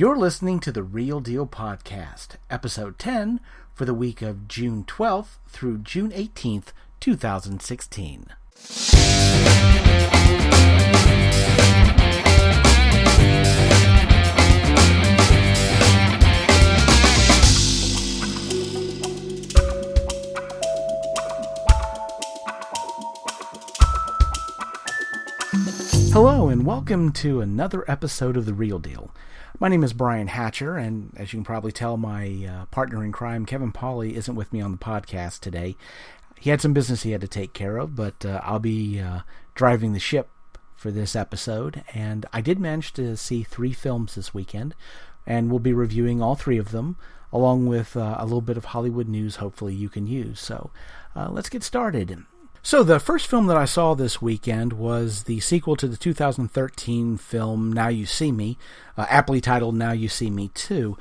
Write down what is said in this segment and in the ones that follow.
You're listening to the Real Deal Podcast, Episode 10, for the week of June 12th through June 18th, 2016. Hello, and welcome to another episode of The Real Deal. My name is Brian Hatcher, and as you can probably tell, my partner in crime, Kevin Pauly, isn't with me on the podcast today. He had some business he had to take care of, but I'll be driving the ship for this episode. And I did manage to see 3 films this weekend, and we'll be reviewing all 3 of them, along with a little bit of Hollywood news hopefully you can use. So let's get started. So the first film that I saw this weekend was the sequel to the 2013 film Now You See Me, aptly titled Now You See Me 2.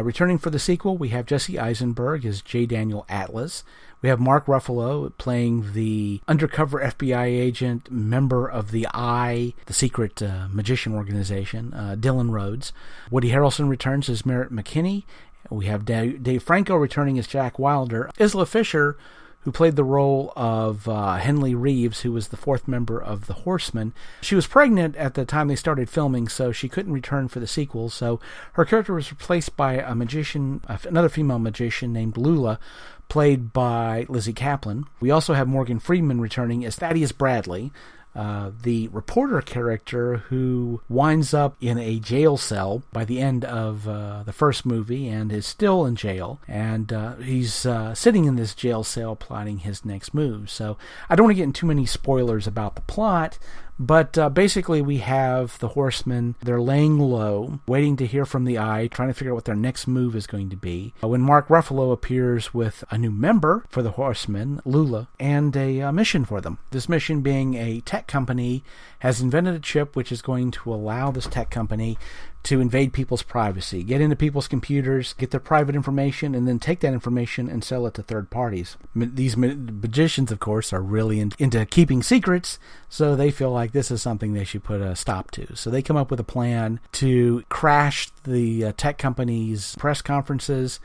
Returning for the sequel, we have Jesse Eisenberg as J. Daniel Atlas. We have Mark Ruffalo playing the undercover FBI agent, member of the Eye, the secret magician organization, Dylan Rhodes. Woody Harrelson returns as Merritt McKinney. We have Dave Franco returning as Jack Wilder. Isla Fisher, who played the role of Henley Reeves, who was the 4th member of the Horsemen. She was pregnant at the time they started filming, so she couldn't return for the sequel. So her character was replaced by a magician, another female magician named Lula, played by Lizzie Kaplan. We also have Morgan Freeman returning as Thaddeus Bradley, the reporter character who winds up in a jail cell by the end of the first movie and is still in jail. And he's sitting in this jail cell plotting his next move. So I don't want to get into too many spoilers about the plot, but basically we have the Horsemen. They're laying low, waiting to hear from the Eye, trying to figure out what their next move is going to be. When Mark Ruffalo appears with a new member for the Horsemen, Lula, and a mission for them. This mission being a tech company has invented a chip which is going to allow this tech company to invade people's privacy, get into people's computers, get their private information, and then take that information and sell it to third parties. These magicians, of course, are really into keeping secrets, so they feel like this is something they should put a stop to. So they come up with a plan to crash the tech company's press conferences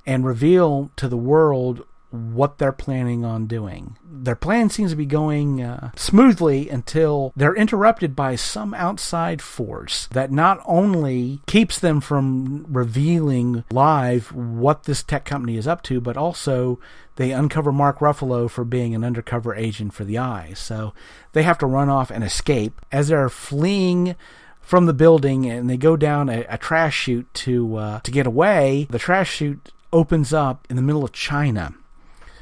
and reveal to the world what they're planning on doing. Their plan seems to be going smoothly until they're interrupted by some outside force that not only keeps them from revealing live what this tech company is up to, but also they uncover Mark Ruffalo for being an undercover agent for the Eye. So they have to run off and escape. As they're fleeing from the building and they go down a trash chute to get away, the trash chute opens up in the middle of China.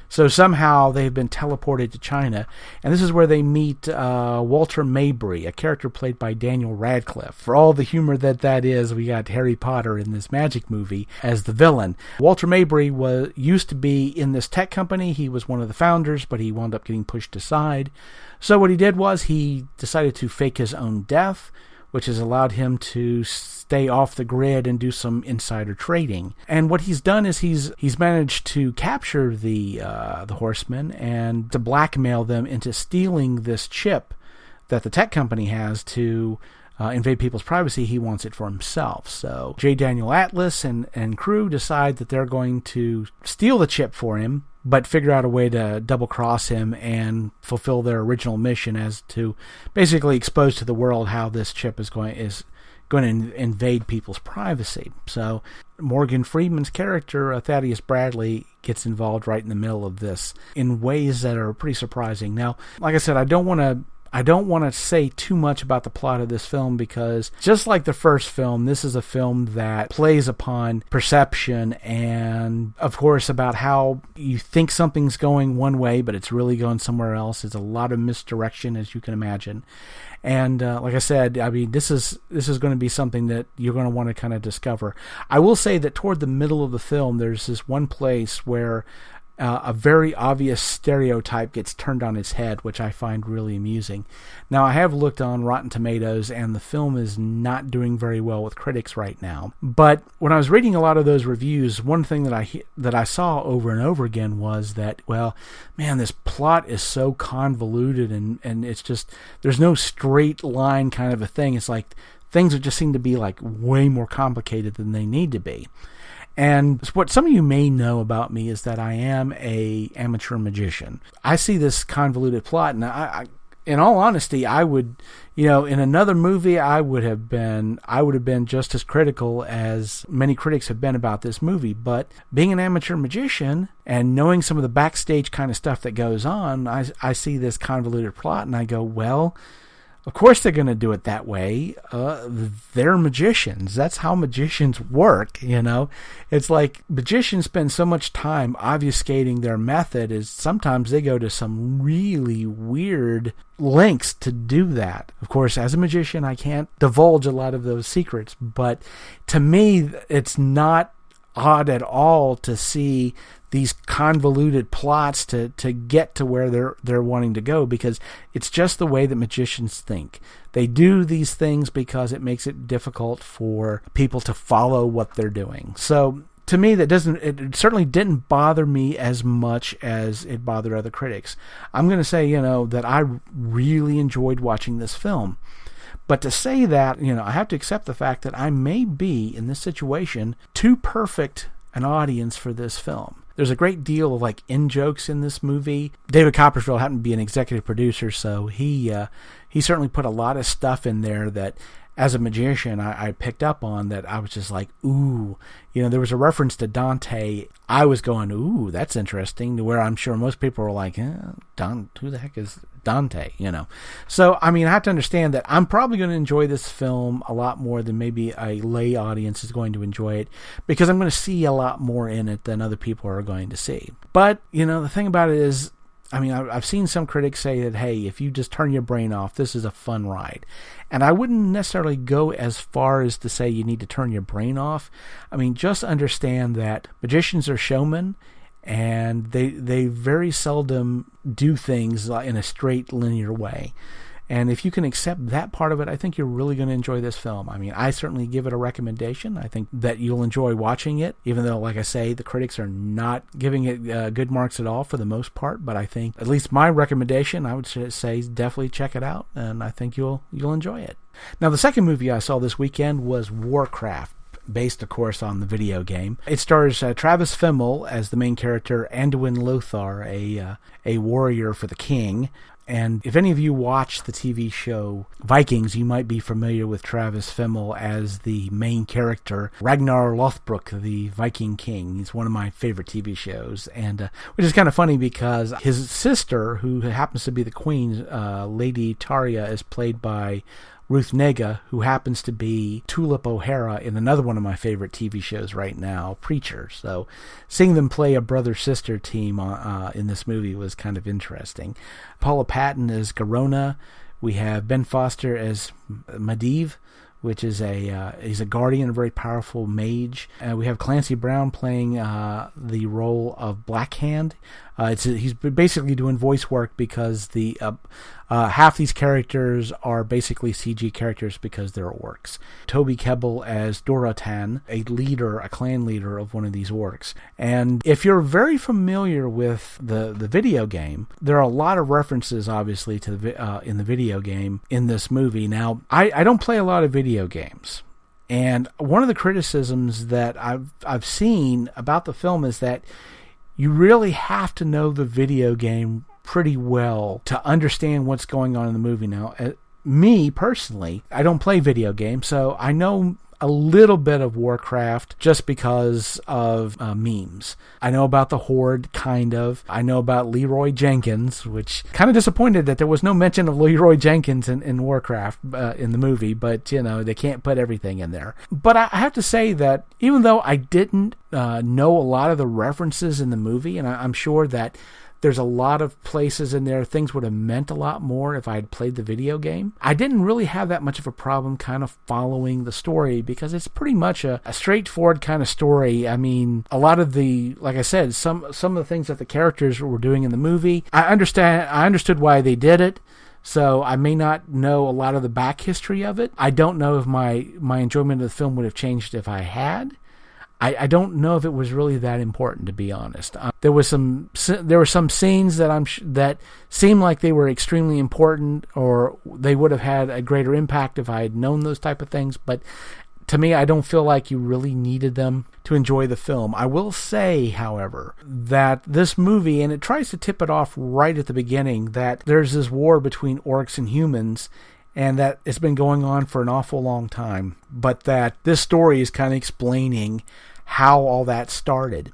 So somehow they've been teleported to China, and this is where they meet Walter Mabry, a character played by Daniel Radcliffe. For all the humor that is, we got Harry Potter in this magic movie as the villain. Walter Mabry used to be in this tech company. He was one of the founders, but he wound up getting pushed aside. So what he did was he decided to fake his own death, which has allowed him to stay off the grid and do some insider trading. And what he's done is he's managed to capture the Horsemen and to blackmail them into stealing this chip that the tech company has to invade people's privacy. He wants it for himself. So J. Daniel Atlas and crew decide that they're going to steal the chip for him, but figure out a way to double-cross him and fulfill their original mission as to basically expose to the world how this chip is going to invade people's privacy. So Morgan Freeman's character, Thaddeus Bradley, gets involved right in the middle of this in ways that are pretty surprising. Now, like I said, I don't want to say too much about the plot of this film because just like the first film, this is a film that plays upon perception and, of course, about how you think something's going one way, but it's really going somewhere else. It's a lot of misdirection, as you can imagine. And like I said, I mean, this is going to be something that you're going to want to kind of discover. I will say that toward the middle of the film, there's this one place where a very obvious stereotype gets turned on its head, which I find really amusing. Now, I have looked on Rotten Tomatoes, and the film is not doing very well with critics right now. But when I was reading a lot of those reviews, one thing that I saw over and over again was that, well, man, this plot is so convoluted, and it's just, there's no straight line kind of a thing. It's like things just seem to be like way more complicated than they need to be. And what some of you may know about me is that I am a amateur magician. I see this convoluted plot, and I in all honesty, I would, in another movie, I would have been just as critical as many critics have been about this movie. But being an amateur magician and knowing some of the backstage kind of stuff that goes on, I see this convoluted plot and I go, well, of course they're going to do it that way. They're magicians. That's how magicians work, It's like magicians spend so much time obfuscating their method is sometimes they go to some really weird lengths to do that. Of course, as a magician, I can't divulge a lot of those secrets, but to me, it's not odd at all to see these convoluted plots to get to where they're wanting to go, because it's just the way that magicians think. They do these things because it makes it difficult for people to follow what they're doing. So to me, it certainly didn't bother me as much as it bothered other critics. I'm going to say, that I really enjoyed watching this film. But to say that, I have to accept the fact that I may be, in this situation, too perfect an audience for this film. There's a great deal of in-jokes in this movie. David Copperfield happened to be an executive producer, so he certainly put a lot of stuff in there that, as a magician, I picked up on, that I was just like, ooh. There was a reference to Dante. I was going, ooh, that's interesting, to where I'm sure most people were like, who the heck is Dante, So, I have to understand that I'm probably going to enjoy this film a lot more than maybe a lay audience is going to enjoy it, because I'm going to see a lot more in it than other people are going to see. But, the thing about it is, I've seen some critics say that, hey, if you just turn your brain off, this is a fun ride. And I wouldn't necessarily go as far as to say you need to turn your brain off. Just understand that magicians are showmen, and they very seldom do things in a straight linear way. And if you can accept that part of it, I think you're really going to enjoy this film. I certainly give it a recommendation. I think that you'll enjoy watching it, even though, like I say, the critics are not giving it good marks at all for the most part. But I think, at least my recommendation, I would say definitely check it out, and I think you'll enjoy it. Now, the second movie I saw this weekend was Warcraft, based, of course, on the video game. It stars Travis Fimmel as the main character, Anduin Lothar, a warrior for the king. And if any of you watch the TV show Vikings, you might be familiar with Travis Fimmel as the main character, Ragnar Lothbrok, the Viking king. He's one of my favorite TV shows, and which is kind of funny because his sister, who happens to be the queen, Lady Taria, is played by Ruth Negga, who happens to be Tulip O'Hara in another one of my favorite TV shows right now, Preacher. So seeing them play a brother-sister team in this movie was kind of interesting. Paula Patton as Garona. We have Ben Foster as Medivh, which is he's a guardian, a very powerful mage. We have Clancy Brown playing the role of Blackhand. He's basically doing voice work because the half these characters are basically CG characters because they're orcs. Toby Kebbell as Doratan, a clan leader of one of these orcs. And if you're very familiar with the video game, there are a lot of references, obviously, to in the video game in this movie. Now, I don't play a lot of video games. And one of the criticisms that I've seen about the film is that you really have to know the video game pretty well to understand what's going on in the movie. Now, me personally, I don't play video games, so I know a little bit of Warcraft just because of memes. I know about the Horde, kind of. I know about Leroy Jenkins, which kind of disappointed that there was no mention of Leroy Jenkins in Warcraft in the movie, but they can't put everything in there. But I have to say that even though I didn't know a lot of the references in the movie, and I'm sure that there's a lot of places in there, things would have meant a lot more if I had played the video game. I didn't really have that much of a problem kind of following the story because it's pretty much a straightforward kind of story. A lot of the, like I said, some of the things that the characters were doing in the movie, I understood why they did it. So I may not know a lot of the back history of it. I don't know if my enjoyment of the film would have changed if I had. I don't know if it was really that important, to be honest. There were some scenes that that seemed like they were extremely important, or they would have had a greater impact if I had known those type of things. But to me, I don't feel like you really needed them to enjoy the film. I will say, however, that this movie, and it tries to tip it off right at the beginning, that there's this war between orcs and humans, and that it's been going on for an awful long time, but that this story is kind of explaining how all that started.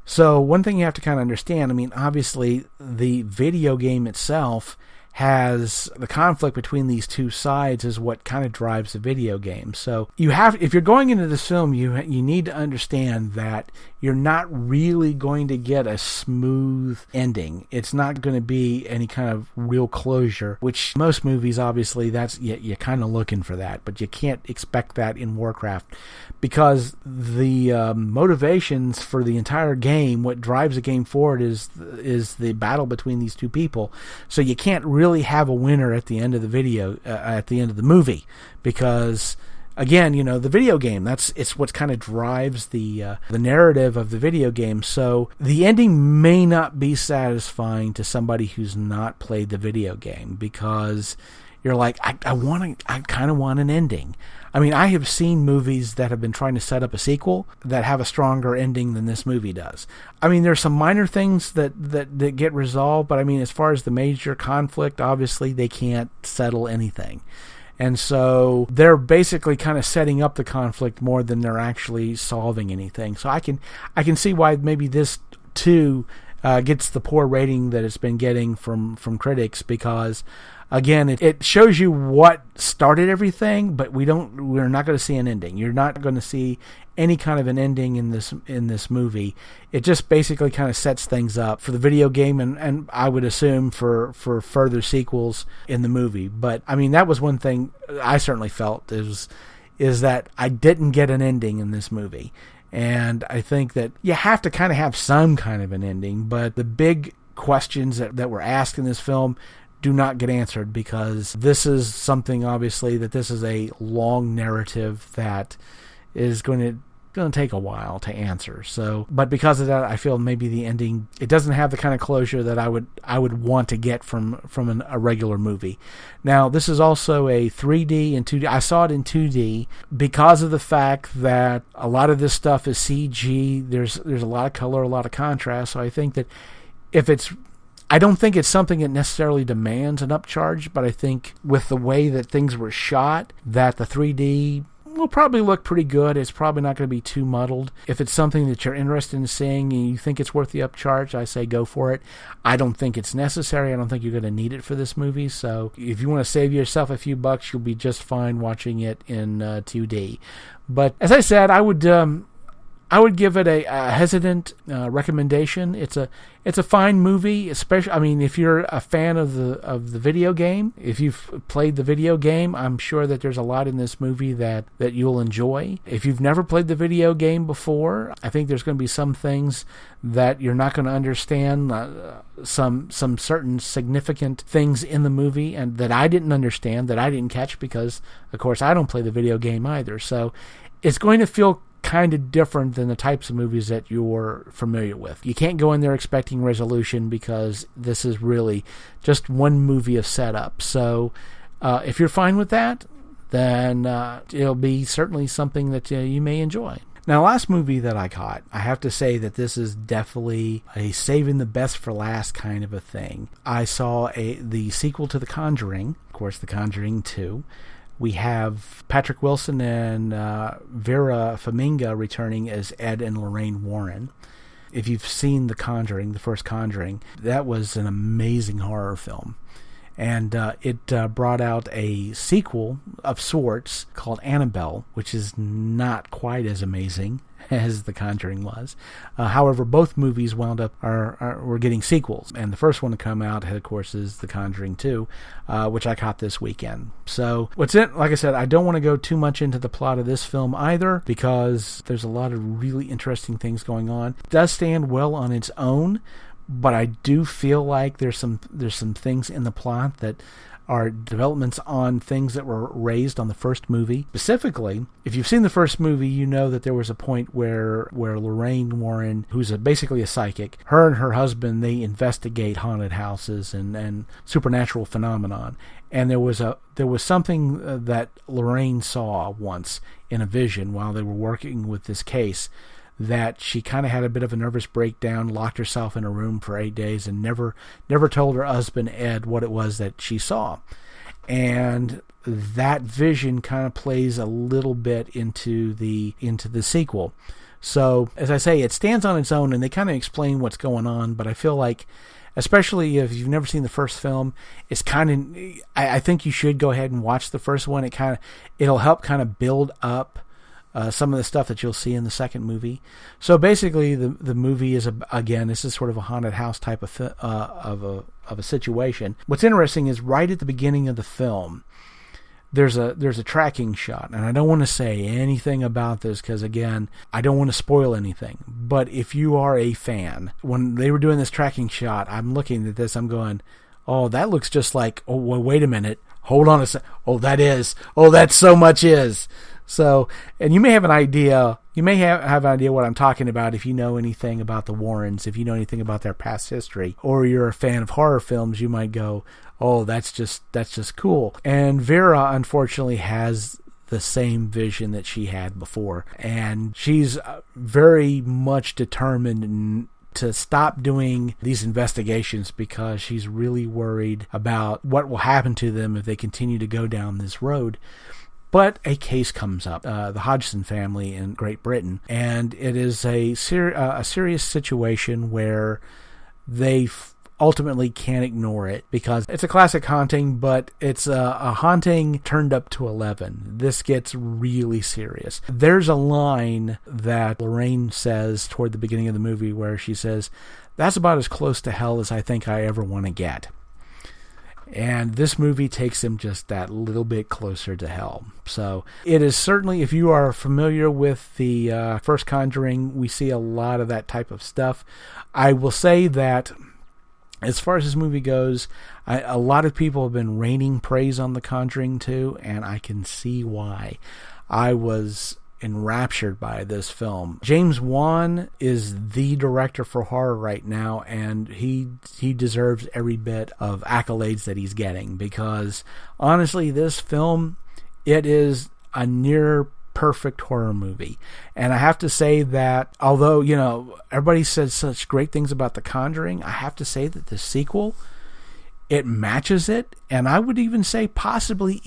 So one thing you have to kind of understand, I mean, obviously the video game itself has the conflict between these two sides is what kind of drives the video game. So if you're going into this film, you need to understand that you're not really going to get a smooth ending. It's not going to be any kind of real closure, which most movies, obviously, that's you're kind of looking for that, but you can't expect that in Warcraft, because the motivations for the entire game, what drives the game forward, is the battle between these two people. So you can't really have a winner at the end of the at the end of the movie, because again, the video game, it's what kind of drives the narrative of the video game. So the ending may not be satisfying to somebody who's not played the video game, because you're like, I kind of want an ending. I mean, I have seen movies that have been trying to set up a sequel that have a stronger ending than this movie does. I mean, there's some minor things that get resolved, but I mean, as far as the major conflict, obviously they can't settle anything. And so they're basically kind of setting up the conflict more than they're actually solving anything. So I can see why maybe this too gets the poor rating that it's been getting from critics, because again, it shows you what started everything, but we're not going to see an ending. You're not going to see any kind of an ending in this movie. It just basically kind of sets things up for the video game, and I would assume for further sequels in the movie. But I mean, that was one thing I certainly felt is that I didn't get an ending in this movie. And I think that you have to kind of have some kind of an ending, but the big questions that were asked in this film do not get answered, because this is something, obviously, that this is a long narrative that is going to take a while to answer. So, but because of that, I feel maybe the ending, it doesn't have the kind of closure that I would want to get from a regular movie. Now, this is also a 3D and 2D. I saw it in 2D because of the fact that a lot of this stuff is CG. There's a lot of color, a lot of contrast. So I think that I don't think it's something that necessarily demands an upcharge, but I think with the way that things were shot, that the 3D will probably look pretty good. It's probably not going to be too muddled. If it's something that you're interested in seeing and you think it's worth the upcharge, I say go for it. I don't think it's necessary. I don't think you're going to need it for this movie. So if you want to save yourself a few bucks, you'll be just fine watching it in 2D. But as I said, I would give it a hesitant recommendation. It's a fine movie, especially. I mean, if you're a fan of the video game, if you've played the video game, I'm sure that there's a lot in this movie that you'll enjoy. If you've never played the video game before, I think there's going to be some things that you're not going to understand. Some certain significant things in the movie, and that I didn't understand, that I didn't catch, because of course I don't play the video game either. So it's going to feel kind of different than the types of movies that you're familiar with. You can't go in there expecting resolution, because this is really just one movie of setup. So if you're fine with that, then it'll be certainly something that you may enjoy. Now, last movie that I caught, I have to say that this is definitely a saving the best for last kind of a thing. I saw the sequel to The Conjuring, of course, The Conjuring 2. We have Patrick Wilson and Vera Farmiga returning as Ed and Lorraine Warren. If you've seen The Conjuring, the first Conjuring, that was an amazing horror film. And it brought out a sequel of sorts called Annabelle, which is not quite as amazing as The Conjuring was. However, both movies wound up were getting sequels, and the first one to come out, of course, is The Conjuring 2, which I caught this weekend. So, like I said, I don't want to go too much into the plot of this film either, because there's a lot of really interesting things going on. It does stand well on its own, but I do feel like there's some things in the plot that are developments on things that were raised on the first movie. Specifically, if you've seen the first movie, you know that there was a point where Lorraine Warren, who's basically a psychic, her and her husband, they investigate haunted houses and supernatural phenomenon. And there was something that Lorraine saw once in a vision while they were working with this case, that she kind of had a bit of a nervous breakdown, locked herself in a room for 8 days, and never told her husband Ed what it was that she saw. And that vision kind of plays a little bit into the sequel. So, as I say, it stands on its own, and they kind of explain what's going on, but I feel like, especially if you've never seen the first film, it's kind of, I think you should go ahead and watch the first one. It'll help kind of build up some of the stuff that you'll see in the second movie. So basically, the movie is, again, this is sort of a haunted house type of a situation. What's interesting is right at the beginning of the film, there's a tracking shot, and I don't want to say anything about this because, again, I don't want to spoil anything. But if you are a fan, when they were doing this tracking shot, I'm looking at this, I'm going, oh, that looks just like, oh, well, wait a minute, hold on a sec, oh, that so much is. So, and you may have an idea, have an idea what I'm talking about if you know anything about the Warrens, if you know anything about their past history, or you're a fan of horror films, you might go, oh, that's just cool. And Vera, unfortunately, has the same vision that she had before, and she's very much determined to stop doing these investigations because she's really worried about what will happen to them if they continue to go down this road. But a case comes up, the Hodgson family in Great Britain, and it is a serious situation where they ultimately can't ignore it because it's a classic haunting, but it's a haunting turned up to 11. This gets really serious. There's a line that Lorraine says toward the beginning of the movie where she says, "That's about as close to hell as I think I ever want to get." And this movie takes him just that little bit closer to hell. So it is certainly, if you are familiar with the first Conjuring, we see a lot of that type of stuff. I will say that as far as this movie goes, a lot of people have been raining praise on The Conjuring 2, and I can see why. I was enraptured by this film. James Wan is the director for horror right now, and he deserves every bit of accolades that he's getting, because honestly, this film, it is a near perfect horror movie. And I have to say that although, everybody says such great things about The Conjuring, I have to say that the sequel, it matches it, and I would even say possibly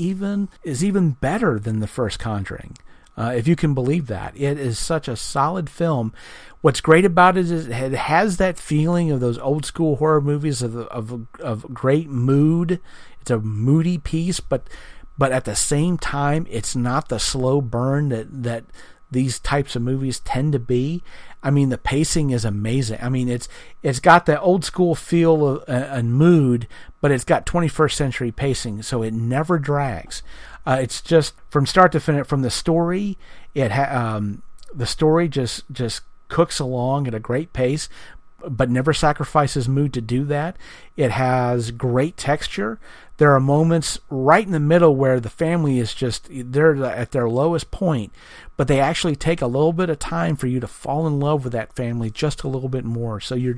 is even better than the first Conjuring. If you can believe that. It is such a solid film. What's great about it is it has that feeling of those old school horror movies of great mood. It's a moody piece, but at the same time, it's not the slow burn that these types of movies tend to be. I mean, the pacing is amazing. I mean, it's got the old school feel and mood, but it's got 21st century pacing, so it never drags. It's just from start to finish. From the story, the story just cooks along at a great pace, but never sacrifices mood to do that. It has great texture. There are moments right in the middle where the family is they're at their lowest point, but they actually take a little bit of time for you to fall in love with that family just a little bit more. So you're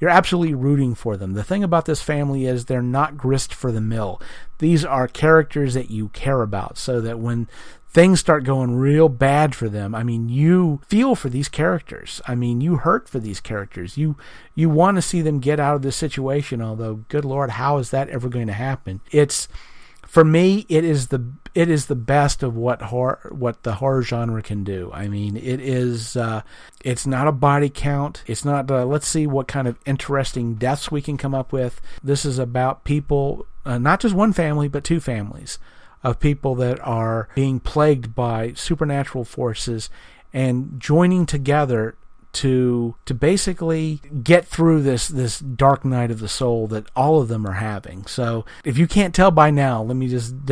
absolutely rooting for them. The thing about this family is they're not grist for the mill. These are characters that you care about, so that when things start going real bad for them, I mean, you feel for these characters. I mean, you hurt for these characters. You want to see them get out of this situation, although, good Lord, how is that ever going to happen? For me, it is the best of what the horror genre can do. I mean, it's not a body count. It's not let's see what kind of interesting deaths we can come up with. This is about people, not just one family, but two families of people that are being plagued by supernatural forces and joining together to basically get through this dark night of the soul that all of them are having. So if you can't tell by now, let me just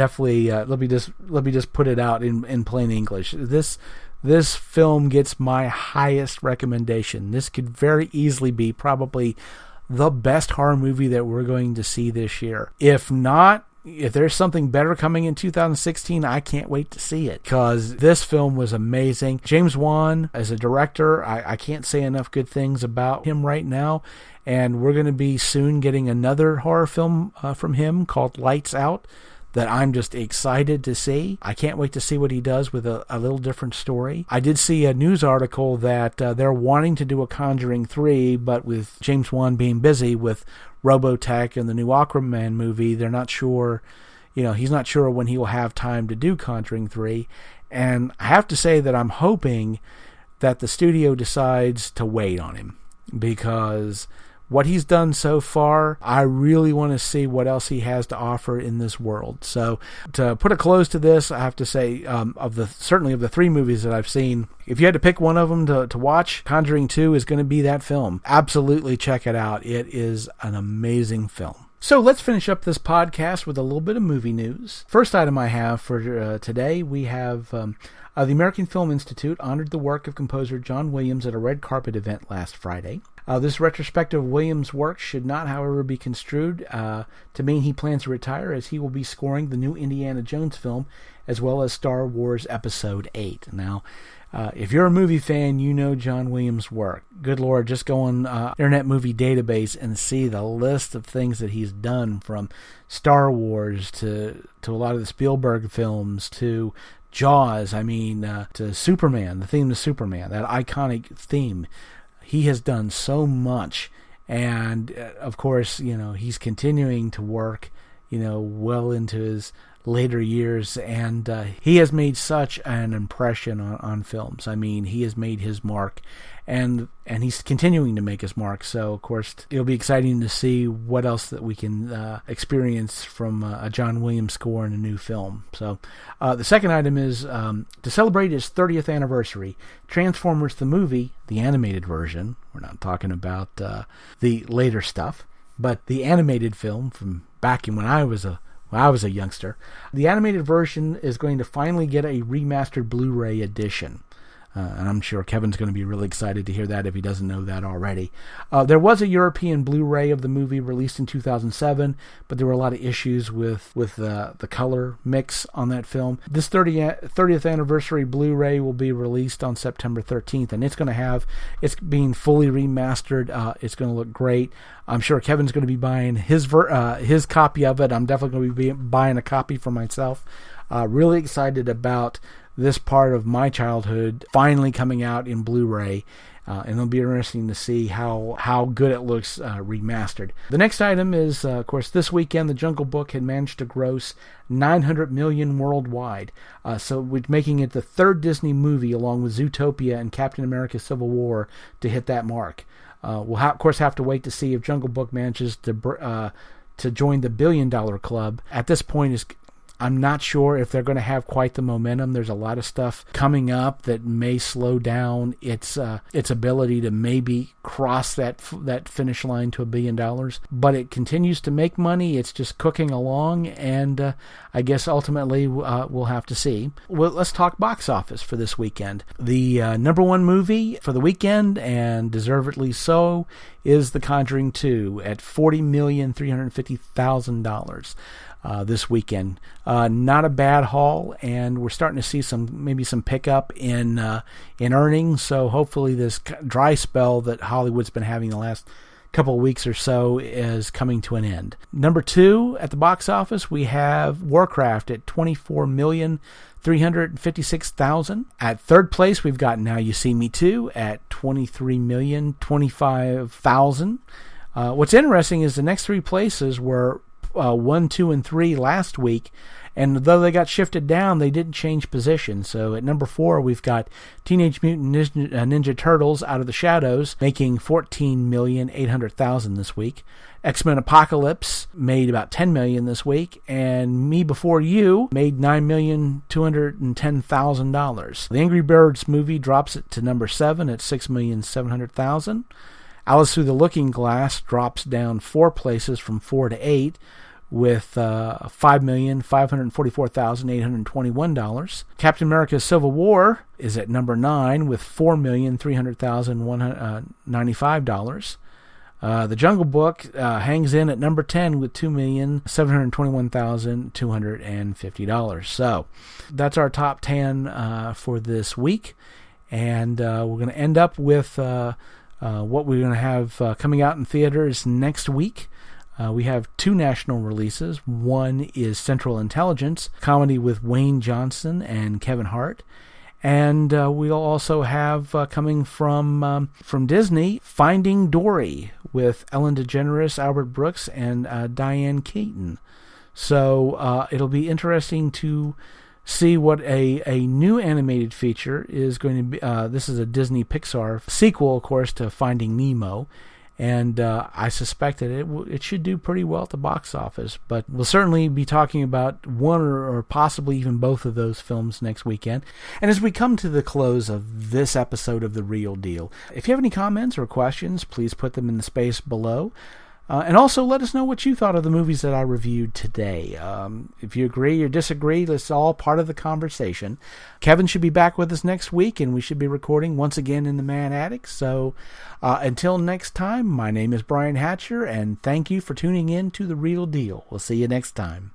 put it out in plain English. This film gets my highest recommendation. This could very easily be probably the best horror movie that we're going to see this year. If not, if there's something better coming in 2016, I can't wait to see it, because this film was amazing. James Wan, as a director, I can't say enough good things about him right now, and we're going to be soon getting another horror film from him called Lights Out that I'm just excited to see. I can't wait to see what he does with a little different story. I did see a news article that they're wanting to do a Conjuring 3, but with James Wan being busy with Robotech and the new Aquaman movie, they're not sure, he's not sure when he will have time to do Conjuring 3. And I have to say that I'm hoping that the studio decides to wait on him, because what he's done so far, I really want to see what else he has to offer in this world. So to put a close to this, I have to say, certainly of the 3 movies that I've seen, if you had to pick one of them to watch, Conjuring 2 is going to be that film. Absolutely check it out. It is an amazing film. So let's finish up this podcast with a little bit of movie news. First item I have for today, we have the American Film Institute honored the work of composer John Williams at a red carpet event last Friday. This retrospective of Williams' work should not, however, be construed to mean he plans to retire, as he will be scoring the new Indiana Jones film, as well as Star Wars Episode 8. Now, if you're a movie fan, you know John Williams' work. Good Lord, just go on Internet Movie Database and see the list of things that he's done, from Star Wars to a lot of the Spielberg films, to Jaws, to Superman, the theme of Superman, that iconic theme. He has done so much, and of course, he's continuing to work, well into his later years, and he has made such an impression on films. He has made his mark, and he's continuing to make his mark. So, of course, it'll be exciting to see what else that we can experience from a John Williams score in a new film. So, the second item is to celebrate its 30th anniversary, Transformers the movie, the animated version. We're not talking about the later stuff, but the animated film from back in when I was a youngster. The animated version is going to finally get a remastered Blu-ray edition. And I'm sure Kevin's going to be really excited to hear that if he doesn't know that already. There was a European Blu-ray of the movie released in 2007, but there were a lot of issues with the color mix on that film. This 30th anniversary Blu-ray will be released on September 13th, and it's being fully remastered. It's going to look great. I'm sure Kevin's going to be buying his copy of it. I'm definitely going to be buying a copy for myself. Really excited about this part of my childhood finally coming out in Blu-ray, and it'll be interesting to see how good it looks remastered. The next item is, of course, this weekend the Jungle Book had managed to gross $900 million worldwide, so we're making it the third Disney movie, along with Zootopia and Captain America: Civil War, to hit that mark. We'll of course have to wait to see if Jungle Book manages to join the $1 billion club. At this point, I'm not sure if they're going to have quite the momentum. There's a lot of stuff coming up that may slow down its ability to maybe cross that finish line to $1 billion. But it continues to make money. It's just cooking along, and I guess ultimately we'll have to see. Well, let's talk box office for this weekend. The number one movie for the weekend, and deservedly so, is The Conjuring 2 at $40,350,000. This weekend. Not a bad haul, and we're starting to see maybe some pickup in earnings. So hopefully this dry spell that Hollywood's been having the last couple of weeks or so is coming to an end. Number 2 at the box office, we have Warcraft at $24,356,000. At third place, we've got Now You See Me 2 at $23,025,000. What's interesting is the next 3 places were 1, 2, and 3 last week, and though they got shifted down, they didn't change position. So at number 4, we've got Teenage Mutant Ninja Turtles Out of the Shadows, making $14,800,000 this week. X-Men Apocalypse made about $10 million this week, and Me Before You made $9,210,000. The Angry Birds movie drops it to number 7 at $6,700,000. Alice Through the Looking Glass drops down 4 places from 4 to 8 with $5,544,821. Captain America: Civil War is at number 9 with $4,300,195. The Jungle Book hangs in at number 10 with $2,721,250. So that's our top 10 for this week. And we're going to end up with what we're going to have coming out in theaters next week. We have 2 national releases. One is Central Intelligence, comedy with Wayne Johnson and Kevin Hart. And we'll also have coming from Disney, Finding Dory with Ellen DeGeneres, Albert Brooks, and Diane Keaton. So it'll be interesting to see what a new animated feature is going to be. This is a Disney Pixar sequel, of course, to Finding Nemo. And I suspect that it should do pretty well at the box office. But we'll certainly be talking about one or possibly even both of those films next weekend. And as we come to the close of this episode of The Real Deal, if you have any comments or questions, please put them in the space below. And also let us know what you thought of the movies that I reviewed today. If you agree or disagree, that's all part of the conversation. Kevin should be back with us next week, and we should be recording once again in the Man Attic. So until next time, my name is Brian Hatcher, and thank you for tuning in to The Real Deal. We'll see you next time.